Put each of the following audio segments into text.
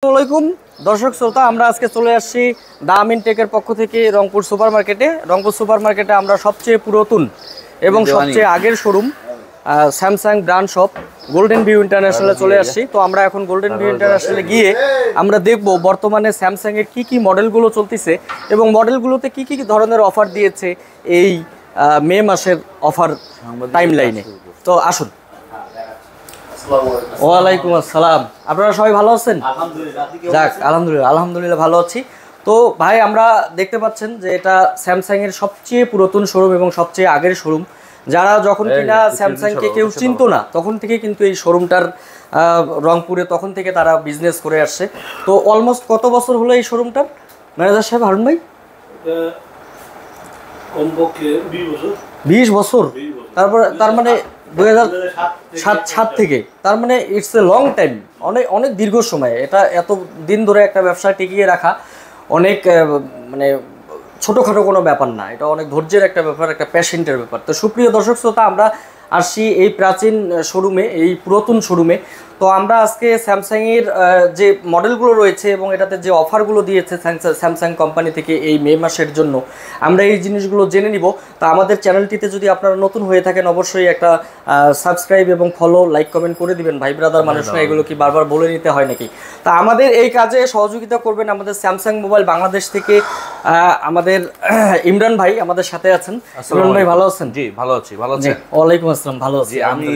আসসালামাইকুম দর্শক শ্রোতা, আমরা আজকে চলে আসছি দা আমিন টেকের পক্ষ থেকে রংপুর সুপার মার্কেটে আমরা সবচেয়ে পুরাতন এবং সবচেয়ে আগের showroom Samsung brand shop Golden View ইন্টারন্যাশনালে চলে আসছি। তো আমরা এখন গোল্ডেন ভিউ ইন্টারন্যাশনালে গিয়ে আমরা দেখব বর্তমানে স্যামসাংয়ের কি মডেলগুলো চলতেছে এবং মডেলগুলোতে কি ধরনের অফার দিয়েছে এই মে মাসের অফার টাইম লাইনে। তো আসুন। ওয়ালাইকুম আসসালাম, আপনারা সবাই ভালো আছেন? যাক, আলহামদুলিল্লাহ ভালো আছি। তো ভাই, আমরা দেখতে পাচ্ছেন যে এটা স্যামসাংয়ের সবচেয়ে পুরাতন শোরুম এবং সবচেয়ে আগের শোরুম। যারা যখন কিনা স্যামসাংকে কেউ চিনতো না তখন থেকে কিন্তু এই শোরুমটার রংপুরে তখন থেকে তারা বিজনেস করে আসছে। তো অলমোস্ট কত বছর হলো এই শোরুমটার ম্যানেজার সাহেব হারুন ভাই? 20 বছর। তার মানে 2007 থেকে, তার মানে ইটস এ লং টাইম, অনেক দীর্ঘ সময়। এটা এত দিন ধরে একটা ব্যবসা টিকিয়ে রাখা অনেক মানে ছোটোখাটো কোনো ব্যাপার না, এটা অনেক ধৈর্যের একটা ব্যাপার, একটা প্যাশেন্টের ব্যাপার। তো সুপ্রিয় দর্শক শ্রোতা, আমরা আসছি এই প্রাচীন শোরুমে, এই পুরাতন শোরুমে। তো আমরা আজকে স্যামসাংয়ের যে মডেলগুলো রয়েছে এবং এটাতে যে অফারগুলো দিয়েছে স্যামসাং কোম্পানি থেকে এই মে মাসের জন্য, আমরা এই জিনিসগুলো জেনে নিব। তা আমাদের চ্যানেলটিতে যদি আপনারা নতুন হয়ে থাকেন অবশ্যই একটা সাবস্ক্রাইব এবং ফলো, লাইক, কমেন্ট করে দিবেন। ভাই ব্রাদার মানুষ না, এগুলো কি বারবার বলে নিতে হয় নাকি? তা আমাদের এই কাজে সহযোগিতা করবেন আমাদের স্যামসাং মোবাইল বাংলাদেশ থেকে আমাদের ইমরান ভাই আমাদের সাথে আছেন। ইমরান ভাই ভালো আছেন? জি ভালো আছি। ভালো আছেন? ওয়ালাইকুম আসসালাম, ভালো আছি। আমি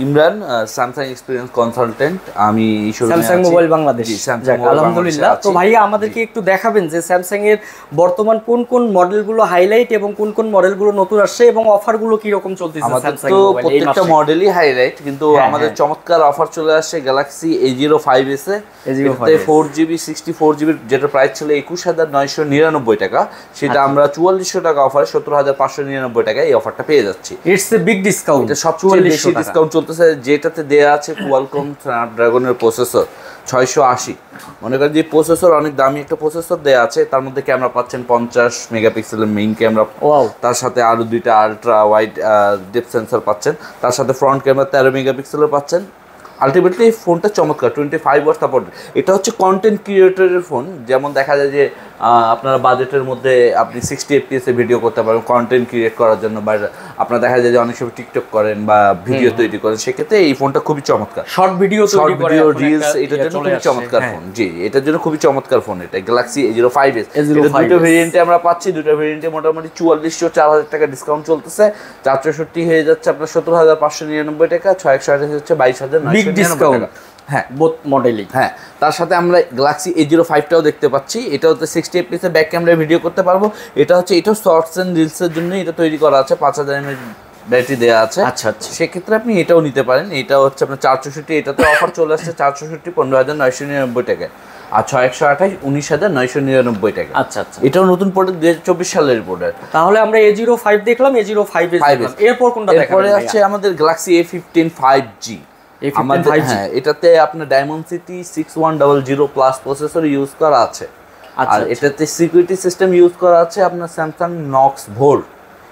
ইমরান, স্যামসাং এক্সপেরিয়েন্স কনসালটেন্ট। আমি স্যামসাং মোবাইল বাংলাদেশ। আলহামদুলিল্লাহ। তো ভাইয়া আমাদেরকে একটু দেখাবেন যে স্যামসাং এর বর্তমান কোন মডেলগুলো হাইলাইট এবং কোন মডেলগুলো নতুন আসছে এবং অফারগুলো কি রকম চলতেছে স্যামসাং তো প্রত্যেকটা মডেলই হাইলাইট, কিন্তু আমাদের চমৎকার অফার চলে আসছে গ্যালাক্সি A05s এ। এতে 4GB 64GB যেটা প্রাইস ছিল 21,999 টাকা, সেটা আমরা 4400 টাকা অফারে 17,599 টাকায় এই অফারটা পেয়ে যাচ্ছি। It's a big discount. এটা সবচেয়ে বেশি ডিসকাউন্ট চলতেছে, যেটাতে দেয়া আছে কোয়ালকম স্ন্যাপড্রাগনের প্রসেসর 680। মনে করেন যে প্রসেসর অনেক দামি একটা প্রসেসর দেয়া আছে, তার মধ্যে ক্যামেরা পাচ্ছেন 50 মেগাপিক্সেলের মেইন ক্যামেরা, তার সাথে আরো দুইটা আলট্রা ওয়াইড ডেপথ সেন্সর পাচ্ছেন, তার সাথে ফ্রন্ট ক্যামেরা 13 মেগাপিক্সেলের পাচ্ছেন। আলটিমেটলি এই ফোনটা চমৎকার, 25 ওয়াট সাপোর্ট। এটা হচ্ছে কন্টেন্ট ক্রিয়েটরের ফোন। যেমন দেখা যায় যে আপনার বাজেটের মধ্যে আপনি 60 FPS এ ভিডিও করতে পারেন কন্টেন্ট ক্রিয়েট করার জন্য, বা আপনার দেখা যায় যে অনেক সময় টিকটক করেন বা ভিডিও তৈরি করেন, সেক্ষেত্রে এই ফোনটা খুবই চমৎকার। শর্ট ভিডিও রিলস এটার জন্য খুবই চমৎকার ফোন। জি, এটার জন্য খুবই চমৎকার ফোন এটা গ্যালাক্সি A05s। দুটো ভেরিয়েন্টে আমরা পাচ্ছি, দুটো ভেরিয়েন্টে মোটামুটি 4400 4000 টাকা ডিসকাউন্ট চলতেছে। 464 হয়ে যাচ্ছে আপনার 17,599 টাকা, 6128 হচ্ছে 22,999 টাকা। হ্যাঁ, বোথ মডেলই। হ্যাঁ, তার সাথে আমরা গ্যালাক্সি A05টাও দেখতে পাচ্ছি। এটা হচ্ছে 60 fps এর ব্যাক ক্যামেরায় ভিডিও করতে পারবো। এটা হচ্ছে এটাও শর্টস এন্ড রিলসের জন্য এটা তৈরি করা আছে, 5000 mAh ব্যাটারি দেওয়া আছে। আচ্ছা, সেক্ষেত্রে আপনি এটাও নিতে পারেন। এটা হচ্ছে আপনার 464, এটাতে অফার চলে আসছে 464 15,999 টাকায়, আর 6128 19,999 টাকা। আচ্ছা, এটাও নতুন প্রোডাক্ট 2024 সালের প্রোডাক্ট। তাহলে আমরা A05 দেখলাম, A05 এরপর কোনটা দেখাবেন? এরপরে আছে আমাদের গ্যালাক্সি A15 5G। হ্যাঁ, এটাতে আপনার ডায়মন্ডসিটি 6100 প্লাস প্রসেসর ইউজ করা আছে। আর এটাতে সিকিউরিটি সিস্টেম ইউজ করা আছে আপনার স্যামসাং নক্স ভোল্ট।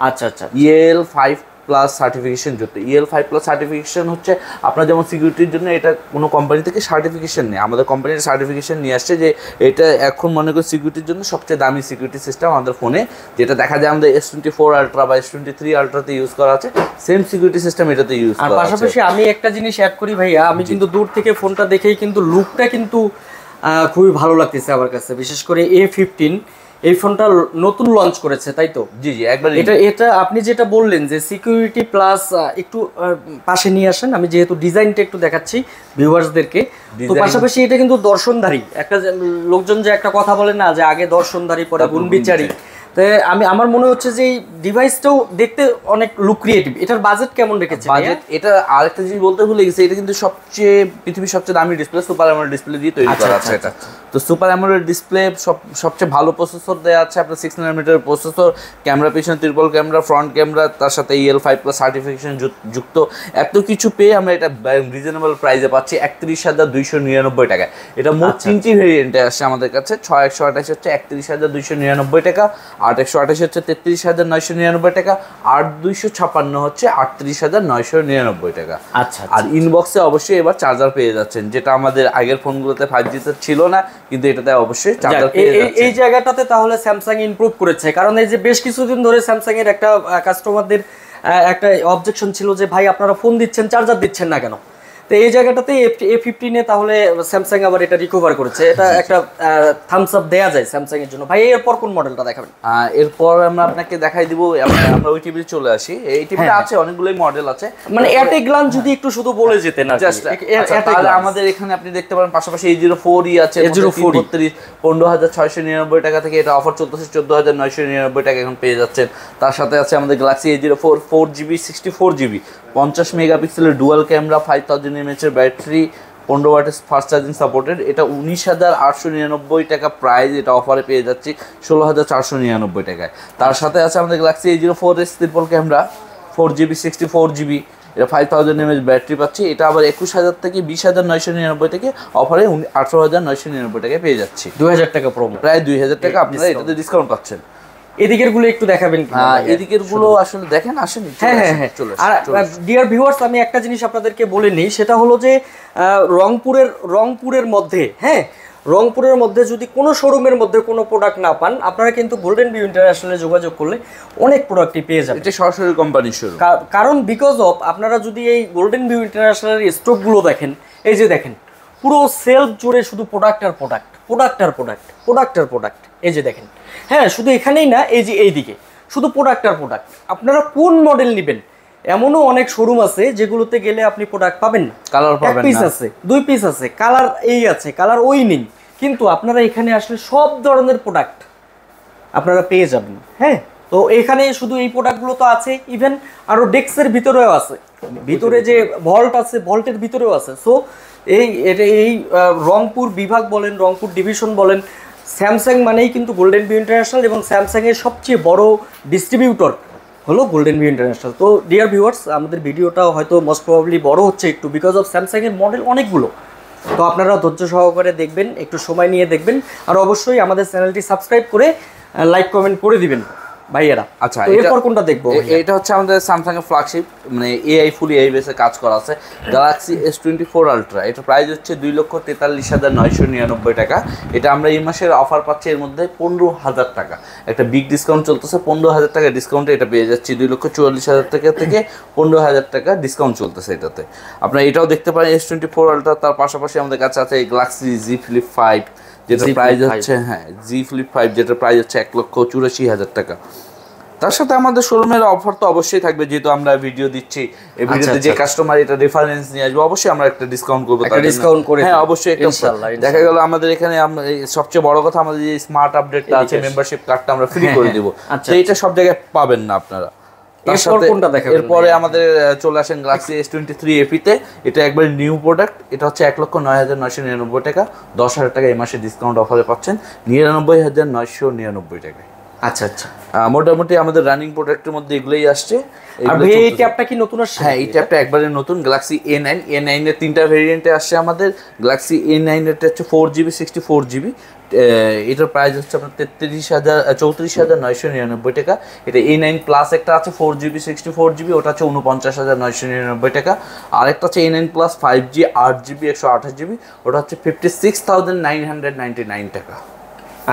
আচ্ছা, EL5 প্লাস সার্টিফিকেশন যুক্ত। EL5 প্লাস সার্টিফিকেশন হচ্ছে আপনার যেমন সিকিউরিটির জন্য, এটা কোনো কোম্পানি থেকে সার্টিফিকেশন নেই, আমাদের কোম্পানির সার্টিফিকেশন নিয়ে আসছে যে এটা এখন মনে করি সিকিউরিটির জন্য সবচেয়ে দামি সিকিউরিটি সিস্টেম আমাদের ফোনে, যেটা দেখা যায় আমাদের S24 আলট্রা বা S23 আলট্রাতে ইউজ করা আছে, সেম সিকিউরিটি সিস্টেম এটাতে ইউজ করা আছে। আর পাশাপাশি আমি একটা জিনিস অ্যাড করি ভাইয়া, আমি কিন্তু দূর থেকে ফোনটা দেখেই কিন্তু লুকটা কিন্তু খুবই ভালো লাগতেছে আমার কাছে। বিশেষ করে A15 এই ফোনটা নতুন লঞ্চ করেছে, তাই তো? জি, একবার এটা আপনি যেটা বললেন যে সিকিউরিটি প্লাস, একটু পাশে নিয়ে আসেন, আমি যেহেতু ডিজাইনটা একটু দেখাচ্ছি ভিউয়ার্সদেরকে। তো পাশাপাশি এটা কিন্তু দর্শনধারী, একটা লোকজন যে একটা কথা বলে না যে আগে দর্শনধারী পরে গুণবিচারী, তো আমার মনে হচ্ছে যে এই ডিভাইসটাও দেখতে অনেক লুক ক্রিয়েটিভ। এটার বাজেট কেমন রেখেছে? বাজেট, এটা আরেকটা জিনিস বলতে ভুলে গেছি, এটা কিন্তু পৃথিবীর সবচেয়ে দামি ডিসপ্লে, সুপার অ্যামোলেড ডিসপ্লে দিয়ে তৈরি করা আছে। এটা তো সুপার অ্যামোলেড ডিসপ্লে সবচেয়ে ভালো প্রসেসর দেওয়া আছে আপনার 6 nm প্রসেসর, ক্যামেরা পিছনে ট্রিপল ক্যামেরা, ফ্রন্ট ক্যামেরা, তার সাথে EL5+ সার্টিফিকেশন যুক্ত, এত কিছু পেয়ে আমরা এটা রিজনেবল প্রাইসে পাচ্ছি 31,299 টাকায়। এটা মোট 3টি ভেরিয়েন্টে আসছে আমাদের কাছে। 6128 হচ্ছে 31,299 টাকা, 8128 হচ্ছে 33,999 টাকা, 8256 হচ্ছে 38,999 টাকা। আচ্ছা, আর ইনবক্সে অবশ্যই এবার চার্জার পেয়ে যাচ্ছেন, যেটা আমাদের আগের ফোনগুলোতে 5G ছিল না, কিন্তু এটাতে অবশ্যই চার্জার পেয়ে যাচ্ছেন। এই জায়গাটাতে তাহলে স্যামসাং ইমপ্রুভ করেছে, কারণ এই যে বেশ কিছুদিন ধরে স্যামসাং এর একটা কাস্টমারদের একটা অবজেকশন ছিল যে ভাই আপনারা ফোন দিচ্ছেন চার্জার দিচ্ছেন না কেন। তো এই জায়গাটাতে A15 এ তাহলে স্যামসাং আবার এটা রিকভার করেছে, এটা একটা থামস আপ দেয়া যায় স্যামসাং এর জন্য। ভাই এরপর কোন মডেলটা দেখাবেন? এরপর আমরা আপনাকে দেখাই দিব, আমরা ওই টিভিতে চলে আসি। এই টিভিতে আছে অনেকগুলোই মডেল আছে, মানে এট এ গ্লান্স যদি একটু শুধু বলে যেতেন আর জাস্ট তাহলে আমাদের এখানে আপনি দেখতে পারেন পাশাপাশি A04 আছে, A04 15,699 টাকা থেকে, এটা অফার চলতেছে 14,999 টাকা এখন পেয়ে যাচ্ছেন। তার সাথে আছে আমাদের গ্যালাক্সি A04 4GB 64GB 50 মেগাপিক্সেলের ডুয়াল ক্যামেরা, 5000 mAh এর ব্যাটারি, 15 ওয়াটের ফাস্ট চার্জিং সাপোর্টেড। এটা 19,899 টাকা প্রাইস, এটা অফারে পেয়ে যাচ্ছি 16,499 টাকায়। তার সাথে আছে আমাদের Galaxy A04s triple camera 4GB 64GB, এটা 5000 mAh ব্যাটারি পাচ্ছি। এটা আবার 21,000 থেকে 20,999 থেকে অফারে 18,999 টাকায় পেয়ে যাচ্ছি। 2000 টাকা প্রোমো, প্রায় 2000 টাকা আপনারা এটাতে ডিসকাউন্ট পাচ্ছেন। এদিকের গুলো একটু দেখাবেন? এদিকের গুলো আসলে দেখেন, আসেন। হ্যাঁ। আর ডিয়ার ভিউয়ার্স, আমি একটা জিনিস আপনাদেরকে বলে নিই, সেটা হলো যে রংপুরের মধ্যে, হ্যাঁ, রংপুরের মধ্যে যদি কোনো শোরুমের মধ্যে কোনো প্রোডাক্ট না পান, আপনারা কিন্তু গোল্ডেন ভিউ ইন্টারন্যাশনালে যোগাযোগ করলে অনেক প্রোডাক্টই পেয়ে যাবেন। এটা সরাসরি কোম্পানির শোরুম, কারণ বিকজ অফ আপনারা যদি এই গোল্ডেন ভিউ ইন্টারন্যাশনালের স্টকগুলো দেখেন, এই যে দেখেন পুরো সেলফ জুড়ে শুধু প্রোডাক্ট আর প্রোডাক্ট, এই যে দেখেন। হ্যাঁ, শুধু এখানেই না, এই যে এইদিকে শুধু প্রোডাক্ট আর প্রোডাক্ট। আপনারা কোন মডেল নেবেন, এমনও অনেক শোরুম আছে যেগুলোতে গেলে আপনি প্রোডাক্ট পাবেন না, কালার পাবেন না, 1 পিস আছে, 2 পিস আছে, কালার এই আছে, কালার ওই নেই। কিন্তু আপনারা এখানে আসলে সব ধরনের প্রোডাক্ট আপনারা পেয়ে যাবেন। হ্যাঁ, তো এখানে শুধু এই প্রোডাক্টগুলো তো আছে, ইভেন আরও ডেস্কের ভিতরেও আছে, ভিতরে যে ভল্ট আছে ভল্টের ভিতরেও আছে। সো এই রংপুর বিভাগ বলেন, রংপুর ডিভিশন বলেন, স্যামসাং মানেই কিন্তু গোল্ডেন ভিউ ইন্টারন্যাশনাল, এবং স্যামসাংয়ের সবচেয়ে বড় ডিস্ট্রিবিউটর হলো গোল্ডেন ভিউ ইন্টারন্যাশনাল। তো ডিয়ার ভিউয়ার্স, আমাদের ভিডিওটা হয়তো মোস্ট প্রবাবলি বড় হচ্ছে একটু, বিকজ অফ স্যামসাংয়ের মডেল অনেকগুলো। তো আপনারা ধৈর্য সহকারে দেখবেন, একটু সময় নিয়ে দেখবেন, আর অবশ্যই আমাদের চ্যানেলটি সাবস্ক্রাইব করে লাইক কমেন্ট করে দিবেন ভাইয়েরা। আচ্ছা, এরপর কোনটা দেখবো? এটা হচ্ছে আমাদের স্যামসাং এর ফ্ল্যাগশিপ, মানে ফুলি এআই বেসে কাজ করা আছে, গ্যালাক্সি S24 আলট্রা। এটা প্রাইস হচ্ছে 2,43,999 টাকা। এটা আমরা এই মাসের অফার পাচ্ছি, এর মধ্যে 15,000 টাকা একটা বিগ ডিসকাউন্ট চলতেছে। 15,000 টাকা ডিসকাউন্টে এটা পেয়ে যাচ্ছি 2,44,000 টাকা থেকে 15,000 টাকা ডিসকাউন্ট চলতেছে এটাতে। আপনারা এটাও দেখতে পারেন S24 আলট্রা। তার পাশাপাশি আমাদের কাছে আছে গ্যালাক্সি Z Flip 5, যেটা প্রাইস হচ্ছে Z Flip 5, যেটা প্রাইস হচ্ছে 1,84,000 টাকা। তার সাথে আমাদের শোরুমের অফার তো অবশ্যই থাকবে, যেহেতু আমরা ভিডিও দিচ্ছি, এই ভিডিওতে যে কাস্টমার এটা রেফারেন্স নিয়ে আসবে, অবশ্যই আমরা একটা ডিসকাউন্ট করবো, ডিসকাউন্ট করে। হ্যাঁ, অবশ্যই। দেখা গেল আমাদের এখানে সবচেয়ে বড় কথা, আমাদের যে স্মার্ট আপডেটটা আছে, মেম্বারশিপ কার্ডটা আমরা ফ্রি করে দিব। তো এটা সব জায়গায় পাবেন না আপনারা। এরপরে আমাদের চলে আসেন গ্যালাক্সি S23 FE তে। এটা একবার নিউ প্রোডাক্ট, এটা হচ্ছে 1,09,999 টাকা, 10,000 টাকা এই মাসে ডিসকাউন্ট অফারে পাচ্ছেন 99,999 টাকায়। আচ্ছা, মোটামুটি আমাদের রানিং প্রোডাক্টের মধ্যে এগুলোই আসছে। আর এই ট্যাবটা কি নতুন আসছে? হ্যাঁ, এই ট্যাবটা একবারে নতুন, গ্যালাক্সি A9 এর 3টা ভেরিয়েন্টে আসছে আমাদের। গ্যালাক্সি A9 এর হচ্ছে 4GB 64GB, এটার প্রাইস হচ্ছে আপনার 34,999 টাকা। এটা A9 প্লাস একটা আছে 4GB 64GB, ওটা হচ্ছে 49,999 টাকা। আর একটা হচ্ছে A9 plus 5G 8GB 128GB, ওটা হচ্ছে 56,999 টাকা।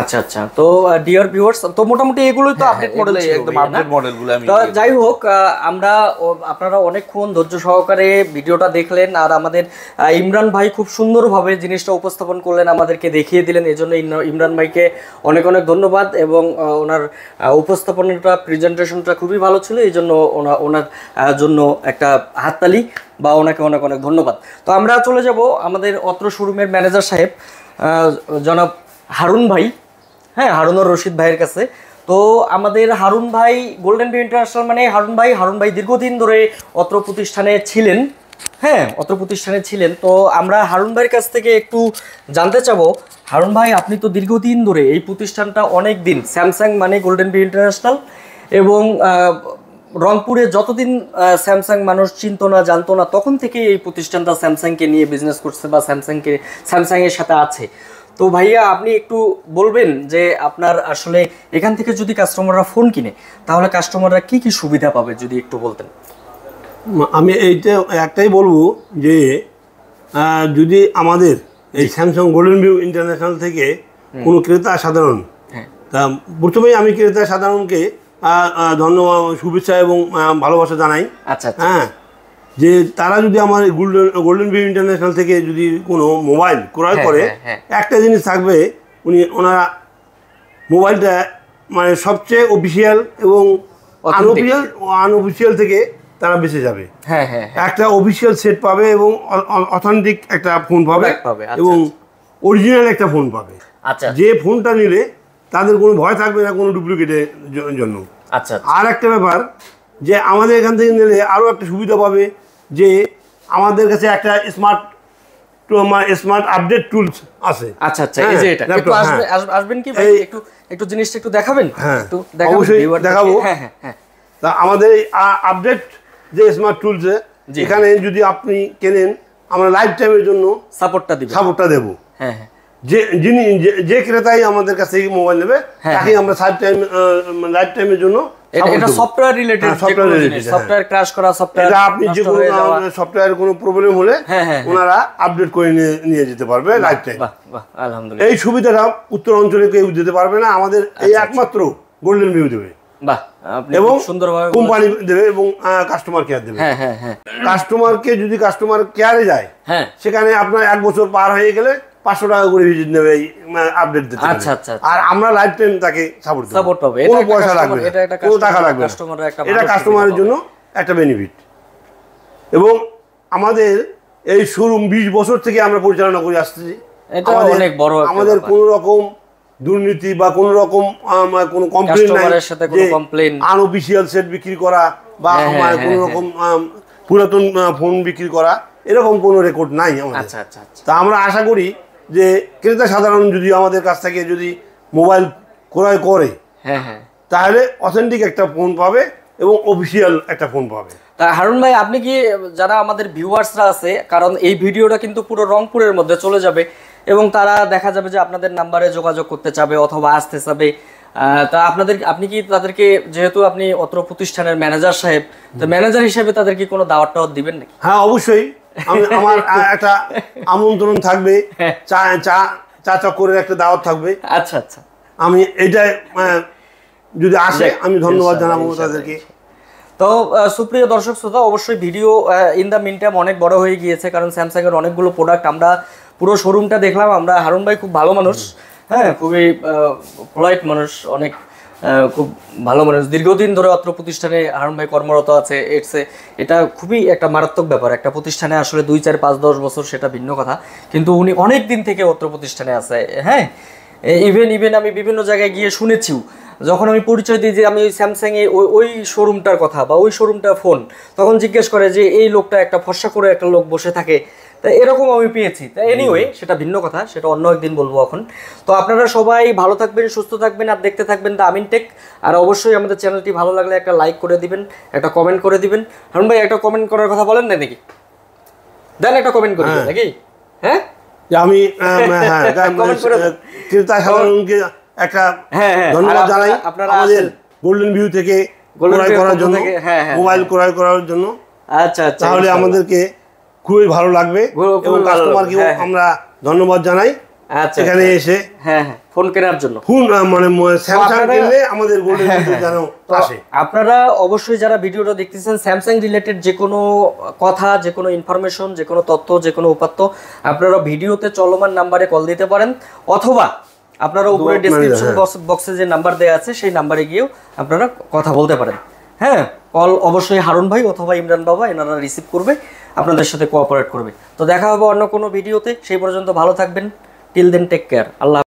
আচ্ছা। তো ডিয়ার ভিউয়ার্স, তো মোটামুটি এগুলোই তো আপডেট মডেল, একদম আপডেট মডেলগুলো। আমি যাই হোক, আপনারা অনেকক্ষণ ধৈর্য সহকারে ভিডিওটা দেখলেন, আর আমাদের ইমরান ভাই খুব সুন্দরভাবে জিনিসটা উপস্থাপন করলেন, আমাদেরকে দেখিয়ে দিলেন। এজন্য ইমরান ভাইকে অনেক অনেক ধন্যবাদ, এবং ওনার উপস্থাপনাটা, প্রেজেন্টেশনটা খুবই ভালো ছিল। এই জন্য ওনার জন্য একটা হাততালি বা ওনাকে অনেক অনেক ধন্যবাদ। তো আমরা চলে যাব আমাদের অত্র শোরুমের ম্যানেজার সাহেব জনাব হারুন ভাই, হ্যাঁ, হারুনুর রশিদ ভাইয়ের কাছে। তো আমাদের হারুন ভাই গোল্ডেন ভিউ ইন্টারন্যাশনাল মানে হারুন ভাই দীর্ঘদিন ধরে অত্র প্রতিষ্ঠানে ছিলেন। হ্যাঁ অত্র প্রতিষ্ঠানে ছিলেন। তো আমরা হারুন ভাইয়ের কাছ থেকে একটু জানতে চাবো, হারুন ভাই আপনি তো দীর্ঘদিন ধরে এই প্রতিষ্ঠানটা অনেক দিন, স্যামসাং মানে গোল্ডেন বি ইন্টারন্যাশনাল, এবং রংপুরে যতদিন স্যামসাং মানুষ চিনতো না জানতো না তখন থেকে এই প্রতিষ্ঠানটা স্যামসাংকে নিয়ে বিজনেস করছে বা স্যামসাংয়ের সাথে আছে। তো ভাইয়া আপনি একটু বলবেন যে আপনার আসলে এখান থেকে যদি কাস্টমাররা ফোন কিনে তাহলে কাস্টমাররা কি কি সুবিধা পাবে যদি একটু বলতেন। আমি এইটা একটাই বলবো যে যদি আমাদের এই স্যামসাং গোল্ডেন ভিউ ইন্টারন্যাশনাল থেকে কোনো ক্রেতা সাধারণ, তা প্রথমেই আমি ক্রেতা সাধারণকে ধন্যবাদ, শুভেচ্ছা এবং ভালোবাসা জানাই। আচ্ছা হ্যাঁ, যে তারা যদি আমার গোল্ডেন ভিউ ইন্টারন্যাশনাল থেকে যদি কোনো মোবাইল ক্রয় করে, একটা জিনিস থাকবে, ওনারা মোবাইলটা মানে সবচেয়ে অফিসিয়াল এবং আনঅফিসিয়াল থেকে তারা বেঁচে যাবে। একটা অফিসিয়াল সেট পাবে এবং অথেন্টিক একটা ফোন পাবে এবং অরিজিনাল একটা ফোন পাবে। যে ফোনটা নিলে তাদের কোনো ভয় থাকবে না কোনো ডুপ্লিকেটের জন্য। আর একটা ব্যাপার যে আমাদের এখান থেকে নিলে আরও একটা সুবিধা পাবে যে আমাদের কাছে একটা স্মার্ট আপডেট টুলস আছে। এই যে এটা একটু আসবেন কি ভাই, একটু জিনিসটা একটু দেখাবেন? একটু অবশ্যই দেখাবো। তা আমাদের এই আপডেট যে স্মার্ট টুলস, এখানে যদি আপনি কেনেন আমরা লাইফ টাইমের জন্য সাপোর্টটা দেবো। যে ক্রেতাই আমাদের কাছ থেকে মোবাইল নেবে তাকে আমরা লাইফ টাইমের জন্য সফটওয়্যার রিলেটেড, সফটওয়্যার ক্র্যাশ করা, সফটওয়্যার আপনি যে কোনো সফটওয়্যার কোনো প্রবলেম হলে ওনারা আপডেট করে নিয়ে যেতে পারবে লাইফ টাইম। আলহামদুলিল্লাহ, এই সুবিধাটা উত্তর অঞ্চলে কেউ দিতে পারবে না, আমাদের এই একমাত্র গোল্ডেন ভিউ দেবে এবং কোম্পানি দেবে এবং কাস্টমার কেয়ার দেবে। কাস্টমারকে যদি কাস্টমার কেয়ারে যায় সেখানে আপনার 1 বছর পার হয়ে গেলে 500 টাকা করে ভিজিট নেবে এই আপডেট দিতে। আর আমরা লাইফ টাইম তাকে সাপোর্ট পাবে, কোনো পয়সা লাগবে না, কোনো টাকা লাগবে না। এটা কাস্টমারের জন্য একটা বেনিফিট। এবং আমাদের এই শোরুম 20 বছর থেকে আমরা পরিচালনা করে আসতেছি। আমাদের কোনো রকম দুর্নীতি বা কোনো রকম কোনো কমপ্লেন নাই, আনঅফিসিয়াল সেট বিক্রি করা বা কোনো রকম পুরাতন ফোন বিক্রি করা, এরকম কোনো রেকর্ড নাই আমাদের। তা আমরা আশা করি যে ক্রেতা সাধারণ যদি আমাদের কাছ থেকে যদি মোবাইল ক্রয় করে তাহলে অথেন্টিক একটা ফোন পাবে এবং অফিসিয়াল একটা ফোন পাবে। তা হারুন ভাই আপনি কি, যারা আমাদের ভিউয়ার্সরা আছে, কারণ এই ভিডিওটা কিন্তু পুরো রংপুরের মধ্যে চলে যাবে এবং তারা দেখা যাবে যে আপনাদের নাম্বারে যোগাযোগ করতে চাবে অথবা আসতে চাবে, তা আপনি কি তাদেরকে, যেহেতু আপনি অত্র প্রতিষ্ঠানের ম্যানেজার সাহেব, তো ম্যানেজার হিসেবে তাদেরকে কোনো দাওয়াত দিবেন নাকি? হ্যাঁ অবশ্যই, আমার একটা আমন্ত্রণ থাকবে, চা চক্করের একটা দাওয়াত থাকবে। আমি এইটাই যদি আসে আমি ধন্যবাদ জানাবো তাদেরকে। তো সুপ্রিয় দর্শক শ্রোতা, অবশ্যই video in the mean time অনেক বড় হয়ে গিয়েছে, কারণ স্যামসাংয়ের অনেকগুলো প্রোডাক্ট আমরা পুরো শোরুমটা দেখলাম। আমরা হারুন ভাই খুব ভালো মানুষ, হ্যাঁ খুবই পোলাইট মানুষ, অনেক খুব ভালো মানুষ, দীর্ঘদিন ধরে অত্র প্রতিষ্ঠানে হারুন ভাই কর্মরত আছে। এটা খুবই একটা মারাত্মক ব্যাপার, একটা প্রতিষ্ঠানে আসলে 2, 4, 5, 10 বছর সেটা ভিন্ন কথা, কিন্তু উনি অনেক দিন থেকে অত্র প্রতিষ্ঠানে আছে। হ্যাঁ, ইভেন আমি বিভিন্ন জায়গায় গিয়ে শুনেছিও, যখন আমি পরিচয় দিই যে আমি ওই স্যামসাংয়ে ওই শোরুমটার কথা বা ওই শোরুমটার ফোন, তখন জিজ্ঞেস করে যে এই লোকটা একটা ফর্সা করে একটা লোক বসে থাকে, তা এরকম আমি পেয়েছি। তা এনিওয়ে সেটা ভিন্ন কথা, সেটা অন্য একদিন বলবো এখন। তো আপনারা সবাই ভালো থাকবেন, সুস্থ থাকবেন আর দেখতে থাকবেন দ্য আমিন টেক। আর অবশ্যই আমাদের চ্যানেলটি ভালো লাগলে একটা লাইক করে দিবেন, একটা কমেন্ট করে দিবেন। হারুন ভাই একটা কমেন্ট করার কথা বলেন না নাকি? দেন একটা কমেন্ট করে দিন নাকি? হ্যাঁ, আমি ক্রেতা সাধারণকে একটা ধন্যবাদ জানাই আমাদের গোল্ডেন ভিউ থেকে ক্রয় করার জন্য, মোবাইল ক্রয় করার জন্য। তাহলে আমাদেরকে খুবই ভালো লাগবে এবং কাস্টমারকেও আমরা ধন্যবাদ জানাই এখানে এসে ফোন কেনার জন্য। ফোন মানে স্যামসাং কিনলে আমাদের গোল্ডেন ভিউ যেন আসে। আপনারা অবশ্যই যারা ভিডিওটা দেখতেছেন, স্যামসাং রিলেটেড যে কোনো কথা, যে কোনো ইনফরমেশন, যে কোনো তথ্য, যে কোনো উপাত্ত, আপনারা ভিডিওতে চলমান নাম্বারে কল দিতে পারেন, অথবা আপনারা উপরে ডেসক্রিপশন বক্সে যে নাম্বার দেওয়া আছে সেই নাম্বারে গিয়েও আপনারা কথা বলতে পারেন। হ্যাঁ, কল অবশ্যই হারুন ভাই অথবা ইমরান বাবা এনারা রিসিভ করবে, আপনাদের সাথে কোঅপারেট করবে। তো দেখা হবে অন্য কোনো ভিডিওতে, সেই পর্যন্ত ভালো থাকবেন। Till then take care. আল্লাহ।